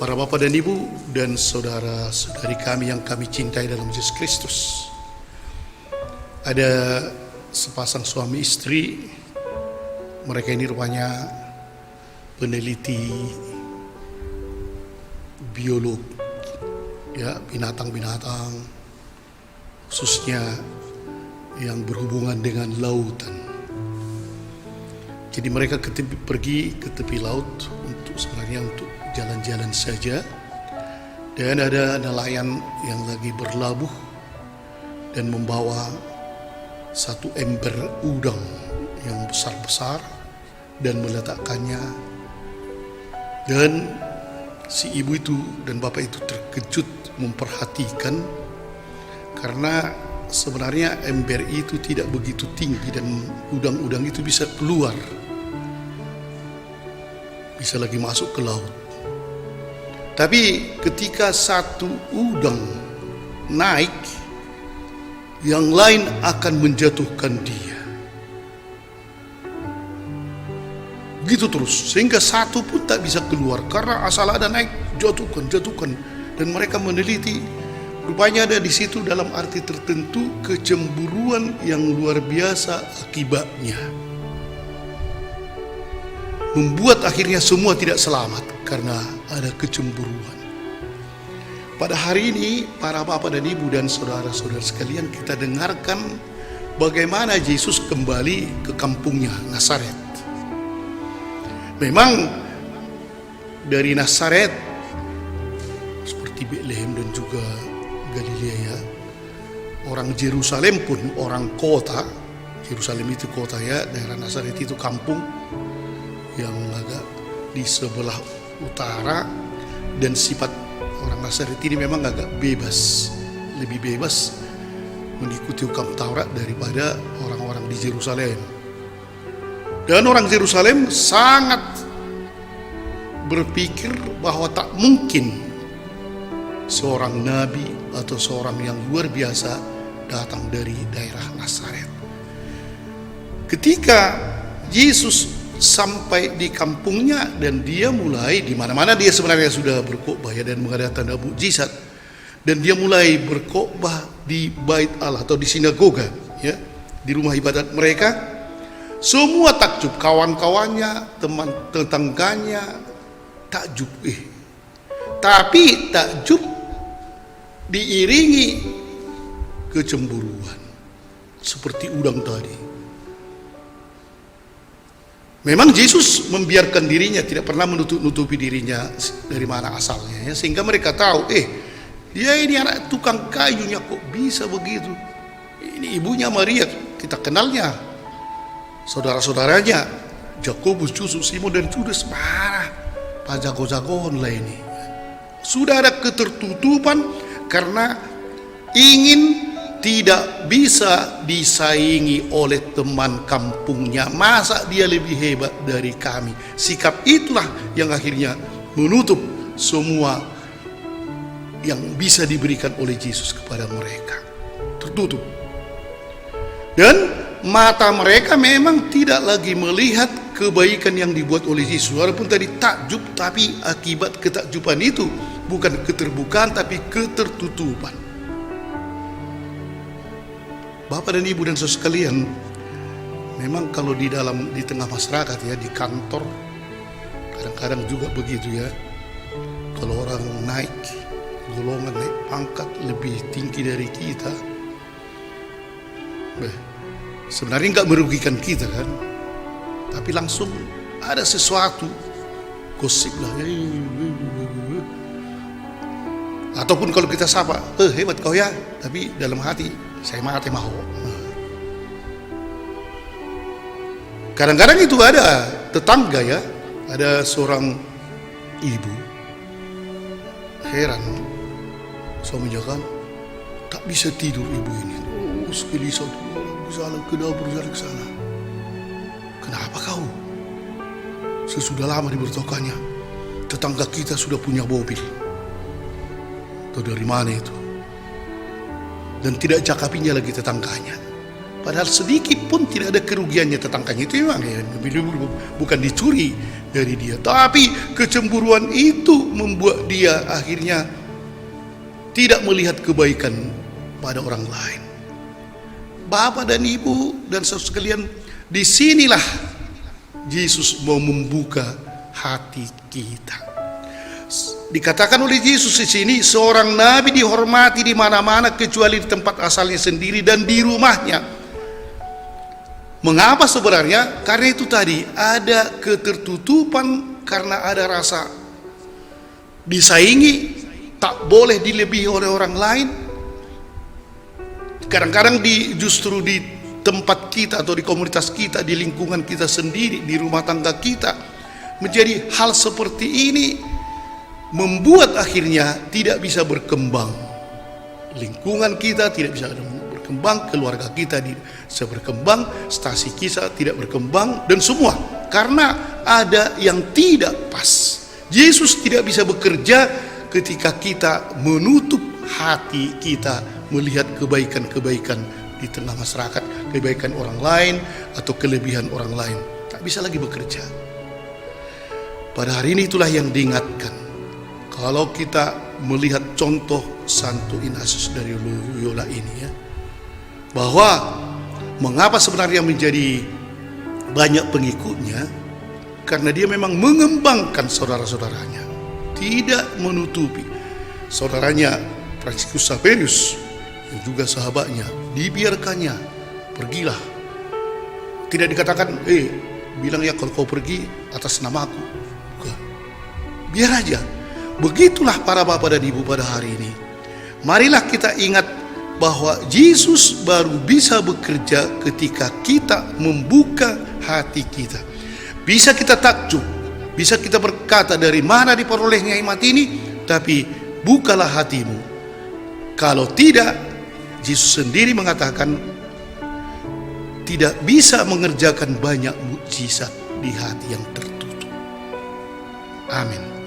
Para bapak dan ibu dan saudara-saudari kami yang kami cintai dalam Yesus Kristus. Ada sepasang suami istri, mereka ini rupanya peneliti biolog, ya, binatang-binatang, khususnya yang berhubungan dengan lautan. Jadi mereka pergi ke tepi laut untuk jalan-jalan saja, dan ada nelayan yang lagi berlabuh dan membawa satu ember udang yang besar-besar dan meletakkannya, dan si ibu itu dan bapak itu terkejut memperhatikan karena sebenarnya ember itu tidak begitu tinggi dan udang-udang itu bisa keluar, bisa lagi masuk ke laut. Tapi ketika satu udang naik, yang lain akan menjatuhkan dia. Begitu terus, sehingga satu pun tak bisa keluar karena asal ada naik, jatuhkan. Dan mereka meneliti, rupanya ada di situ dalam arti tertentu kecemburuan yang luar biasa akibatnya. Membuat akhirnya semua tidak selamat karena ada kecemburuan. Pada hari ini, para bapak dan ibu dan saudara-saudara sekalian, kita dengarkan bagaimana Yesus kembali ke kampungnya, Nazaret. Memang dari Nazaret, seperti Betlehem dan juga Galilea, orang Yerusalem pun orang kota. Yerusalem itu kota, ya, daerah Nazaret itu kampung yang agak di sebelah utara, dan sifat orang Nazaret ini memang agak bebas, lebih bebas mengikuti hukum Taurat daripada orang-orang di Yerusalem. Dan orang Yerusalem sangat berpikir bahwa tak mungkin seorang nabi atau seorang yang luar biasa datang dari daerah Nazaret. Ketika Yesus sampai di kampungnya dan dia mulai, di mana-mana dia sebenarnya sudah berkhotbah, ya, dan mengadakan tanda mukjizat, dan dia mulai berkhotbah di Bait Allah atau di sinagoga, ya, di rumah ibadat mereka. Semua takjub, kawan-kawannya, teman tetangganya takjub. Tapi takjub diiringi kecemburuan seperti udang tadi. Memang Yesus membiarkan dirinya, tidak pernah menutupi dirinya dari mana asalnya, ya, sehingga mereka tahu, dia ini anak tukang kayunya kok bisa begitu. Ini ibunya Maria, kita kenalnya, saudara-saudaranya Yakobus, Yusuf, Simon dan Judas, marah, pak jago-jagoan lah ini. Sudah ada ketertutupan karena ingin tidak bisa disaingi oleh teman kampungnya. Masa dia lebih hebat dari kami? Sikap itulah yang akhirnya menutup semua yang bisa diberikan oleh Yesus kepada mereka. Tertutup. Dan mata mereka memang tidak lagi melihat kebaikan yang dibuat oleh Yesus. Walaupun tadi takjub, tapi akibat ketakjuban itu bukan keterbukaan tapi ketertutupan. Bapak dan ibu dan saudara sekalian, memang kalau di tengah masyarakat, ya, di kantor kadang-kadang juga begitu, ya. Kalau orang naik golongan, naik pangkat lebih tinggi dari kita, sebenarnya nggak merugikan kita, kan, tapi langsung ada sesuatu gosip lah, ataupun kalau kita sapa, hebat kau, ya, tapi dalam hati saya mati mau. Kadang-kadang itu ada tetangga, ya, ada seorang ibu heran, suaminya kan tak bisa tidur ibu ini, terus gelisah ke sana ke dapur, ke sana. Kenapa kau? Sesudah lama diberitahukannya, tetangga kita sudah punya mobil. Tahu dari mana itu? Dan tidak cakapinya lagi tetangganya. Padahal sedikit pun tidak ada kerugiannya tetangganya itu memang ya, bukan dicuri dari dia. Tapi kecemburuan itu membuat dia akhirnya tidak melihat kebaikan pada orang lain. Bapak dan Ibu dan saudara sekalian, disinilah Yesus mau membuka hati kita. Dikatakan oleh Yesus di sini, seorang nabi dihormati di mana-mana kecuali di tempat asalnya sendiri dan di rumahnya. Mengapa sebenarnya? Karena itu tadi ada ketertutupan, karena ada rasa disaingi, tak boleh dilebihi oleh orang lain. Kadang-kadang justru di tempat kita atau di komunitas kita, di lingkungan kita sendiri, di rumah tangga kita, menjadi hal seperti ini membuat akhirnya tidak bisa berkembang. Lingkungan kita tidak bisa berkembang, keluarga kita bisa berkembang, stasi kita tidak berkembang, dan semua karena ada yang tidak pas. Yesus tidak bisa bekerja ketika kita menutup hati kita melihat kebaikan-kebaikan di tengah masyarakat, kebaikan orang lain atau kelebihan orang lain. Tak bisa lagi bekerja. Pada hari ini itulah yang diingatkan. Kalau kita melihat contoh Santo Ignatius dari Loyola ini ya, bahwa mengapa sebenarnya menjadi banyak pengikutnya, karena dia memang mengembangkan saudara-saudaranya, tidak menutupi. Saudaranya Franciscus Saverius yang juga sahabatnya, dibiarkannya, pergilah. Tidak dikatakan, bilang ya kalau kau pergi atas namaku. Bukan. Biar aja. Begitulah para bapak dan ibu pada hari ini. Marilah kita ingat bahwa Yesus baru bisa bekerja ketika kita membuka hati kita. Bisa kita takjub, bisa kita berkata dari mana diperolehnya iman ini, tapi bukalah hatimu. Kalau tidak, Yesus sendiri mengatakan tidak bisa mengerjakan banyak mukjizat di hati yang tertutup. Amin.